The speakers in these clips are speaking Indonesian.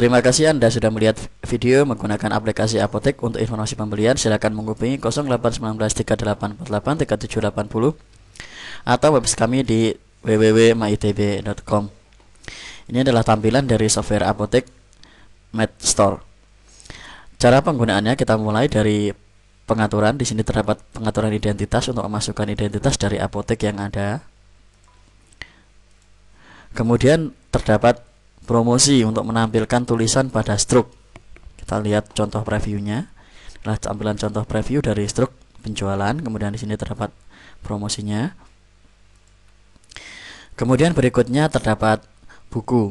Terima kasih Anda sudah melihat video menggunakan aplikasi Apotek. Untuk informasi pembelian silakan menghubungi 081938483780 atau website kami di www.myitb.com. Ini adalah tampilan dari software Apotek MedStore. Cara penggunaannya kita mulai dari pengaturan. Di sini terdapat pengaturan identitas untuk memasukkan identitas dari apotek yang ada. Kemudian terdapat promosi untuk menampilkan tulisan pada struk. Kita lihat contoh previewnya. Adalah tampilan contoh preview dari struk penjualan. Kemudian di sini terdapat promosinya. Kemudian berikutnya terdapat buku.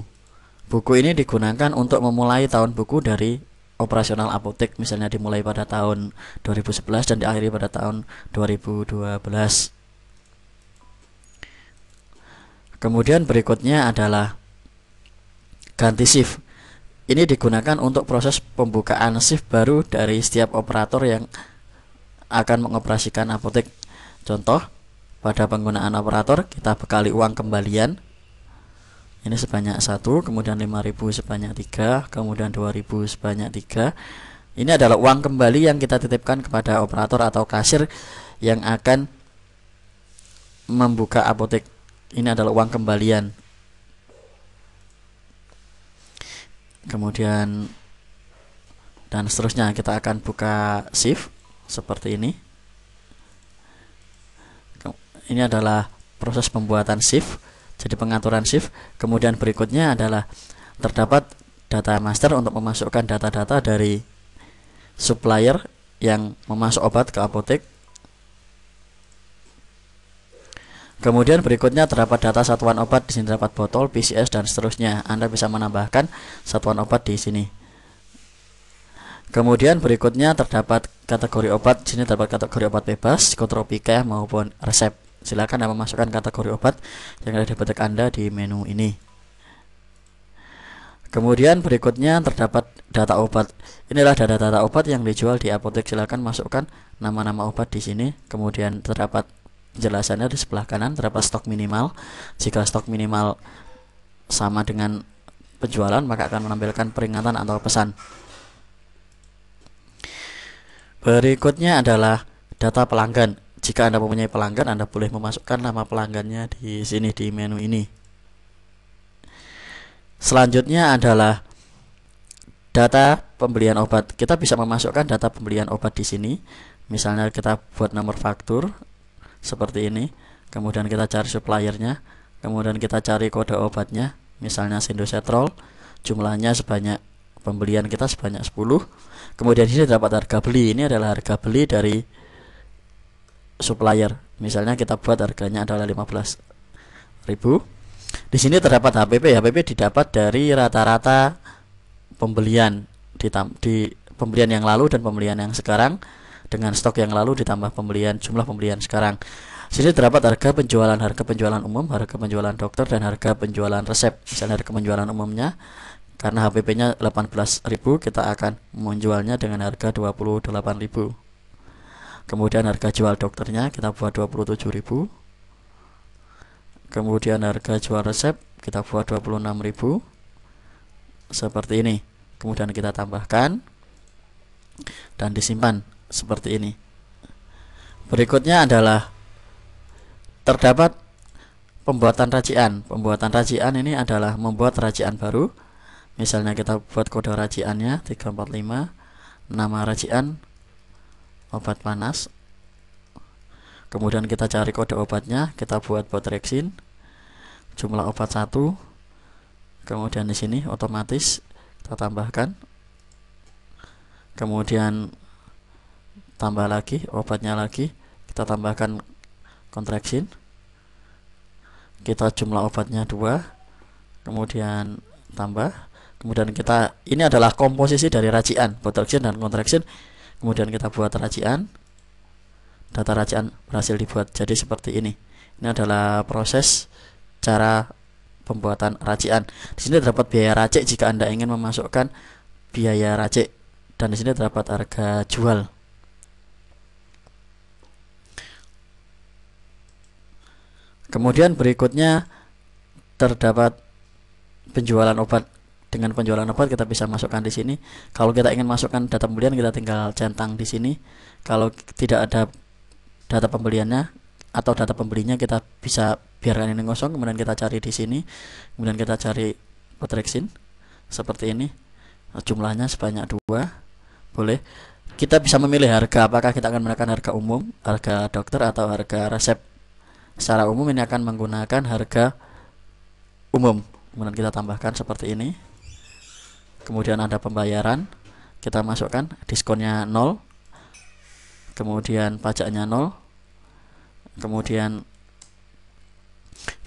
Buku ini digunakan untuk memulai tahun buku dari operasional apotek, misalnya dimulai pada tahun 2011 dan diakhiri pada tahun 2012. Kemudian berikutnya adalah ganti shift. Ini digunakan untuk proses pembukaan shift baru dari setiap operator yang akan mengoperasikan apotek. Contoh, pada penggunaan operator kita bekali uang kembalian. Ini sebanyak 1, kemudian 5.000 sebanyak 3, kemudian 2.000 sebanyak 3. Ini adalah uang kembali yang kita titipkan kepada operator atau kasir yang akan membuka apotek. Ini adalah uang kembalian. Kemudian dan seterusnya, kita akan buka shift seperti ini. Ini adalah proses pembuatan shift, jadi pengaturan shift. Kemudian berikutnya adalah terdapat data master untuk memasukkan data-data dari supplier yang memasuk obat ke apotek. Kemudian berikutnya terdapat data satuan obat. Di sini terdapat botol, PCS dan seterusnya. Anda bisa menambahkan satuan obat di sini. Kemudian berikutnya terdapat kategori obat. Di sini terdapat kategori obat bebas, psikotropika maupun resep. Silakan Anda memasukkan kategori obat yang ada di apotek Anda di menu ini. Kemudian berikutnya terdapat data obat. Inilah data-data obat yang dijual di apotek. Silakan masukkan nama-nama obat di sini. Kemudian terdapat penjelasannya di sebelah kanan. Terdapat stok minimal. Jika stok minimal sama dengan penjualan, maka akan menampilkan peringatan atau pesan. Berikutnya adalah data pelanggan. Jika Anda mempunyai pelanggan, Anda boleh memasukkan nama pelanggannya di sini di menu ini. Selanjutnya adalah data pembelian obat. Kita bisa memasukkan data pembelian obat di sini. Misalnya kita buat nomor faktur seperti ini. Kemudian kita cari suppliernya. Kemudian kita cari kode obatnya. Misalnya Sindosetrol. Jumlahnya sebanyak, pembelian kita sebanyak 10. Kemudian di sini terdapat harga beli. Ini adalah harga beli dari supplier. Misalnya kita buat harganya adalah 15.000. Di sini terdapat HPP. HPP didapat dari rata-rata pembelian di pembelian yang lalu dan pembelian yang sekarang, dengan stok yang lalu ditambah jumlah pembelian sekarang. Di sini terdapat harga penjualan umum, harga penjualan dokter dan harga penjualan resep. Misalnya harga penjualan umumnya, karena HPP-nya 18.000, kita akan menjualnya dengan harga 28.000. Kemudian harga jual dokternya kita buat 27.000. Kemudian harga jual resep kita buat 26.000. Seperti ini. Kemudian kita tambahkan dan disimpan seperti ini. Berikutnya adalah terdapat pembuatan racian. Pembuatan racian ini adalah membuat racian baru. Misalnya kita buat kode raciannya 345, nama racian obat panas. Kemudian kita cari kode obatnya, kita buat Botrexin, jumlah obat 1. Kemudian di sini otomatis kita tambahkan. Kemudian tambah lagi obatnya lagi, kita tambahkan Contraxin. Kita jumlah obatnya 2. Kemudian tambah. Kemudian kita, ini adalah komposisi dari racian, Botrexin dan Contraxin. Kemudian kita buat racian. Data racian berhasil dibuat jadi seperti ini. Ini adalah proses cara pembuatan racian. Di sini terdapat biaya racik jika Anda ingin memasukkan biaya racik, dan di sini terdapat harga jual. Kemudian berikutnya terdapat penjualan obat. dengan penjualan obat kita bisa masukkan di sini. Kalau kita ingin masukkan data pembelian kita tinggal centang di sini. Kalau tidak ada data pembeliannya atau data pembelinya kita bisa biarkan ini kosong, kemudian kita cari di sini, kemudian kita cari Potreksin seperti ini. Jumlahnya sebanyak 2. Boleh. Kita bisa memilih harga, apakah kita akan menggunakan harga umum, harga dokter atau harga resep. Secara umum ini akan menggunakan harga umum. Kemudian kita tambahkan seperti ini. Kemudian ada pembayaran, kita masukkan diskonnya 0, kemudian pajaknya 0, kemudian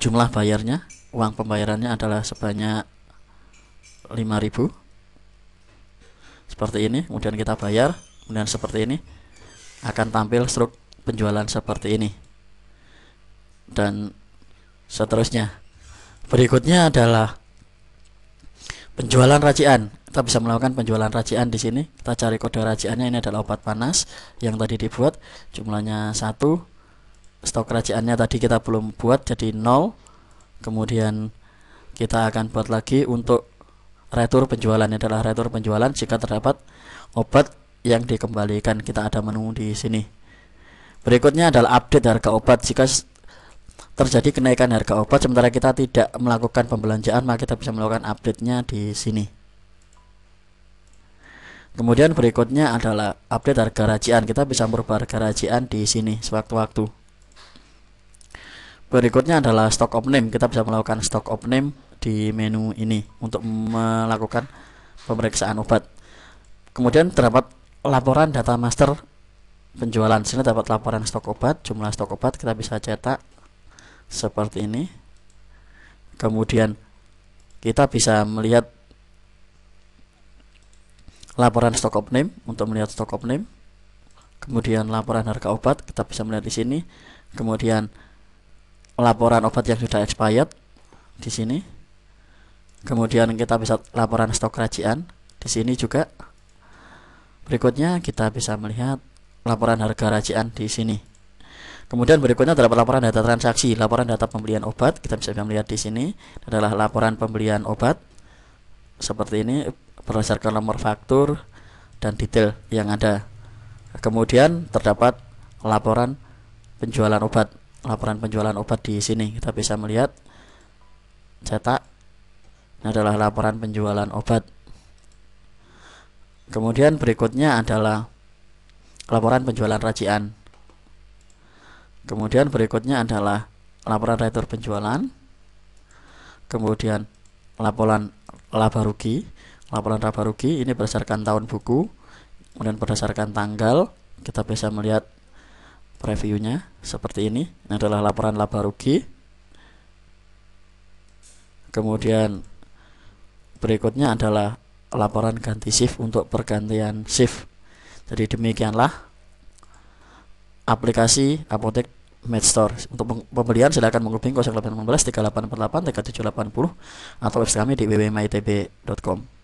jumlah bayarnya, uang pembayarannya adalah sebanyak 5.000 seperti ini. Kemudian kita bayar, kemudian seperti ini akan tampil struk penjualan seperti ini, dan seterusnya. Berikutnya adalah penjualan racian. Kita bisa melakukan penjualan racian di sini. Kita cari kode raciannya, ini adalah obat panas yang tadi dibuat, jumlahnya 1. Stok raciannya tadi kita belum buat, jadi 0. Kemudian kita akan buat lagi untuk retur penjualan, adalah retur penjualan jika terdapat obat yang dikembalikan. Kita ada menu di sini. Berikutnya adalah update harga obat. Jika terjadi kenaikan harga obat sementara kita tidak melakukan pembelanjaan, maka kita bisa melakukan update-nya di sini. Kemudian berikutnya adalah update harga racian. Kita bisa merubah harga racian di sini sewaktu-waktu. Berikutnya adalah stock of name. Kita bisa melakukan stock of name di menu ini untuk melakukan pemeriksaan obat. Kemudian terdapat laporan data master penjualan. Sini dapat laporan stok obat, jumlah stok obat kita bisa cetak seperti ini. Kemudian kita bisa melihat laporan stock of name untuk melihat stock of name. Kemudian laporan harga obat kita bisa melihat di sini. Kemudian laporan obat yang sudah expired di sini. Kemudian kita bisa laporan stok racian di sini juga. Berikutnya kita bisa melihat laporan harga racian di sini. Kemudian berikutnya adalah laporan data transaksi, laporan data pembelian obat. Kita bisa melihat di sini adalah laporan pembelian obat seperti ini berdasarkan nomor faktur dan detail yang ada. Kemudian terdapat laporan penjualan obat. Laporan penjualan obat di sini kita bisa melihat cetak. Ini adalah laporan penjualan obat. Kemudian berikutnya adalah laporan penjualan racian. Kemudian berikutnya adalah laporan retur penjualan. Kemudian laporan laba rugi. Laporan laba rugi ini berdasarkan tahun buku, kemudian berdasarkan tanggal. Kita bisa melihat previewnya seperti ini. Ini adalah laporan laba rugi. Kemudian berikutnya adalah laporan ganti shift untuk pergantian shift. Jadi demikianlah aplikasi Apotek Medstore. Untuk pembelian silakan menghubungi 0818 3848 3780 atau website kami di www.mytb.com.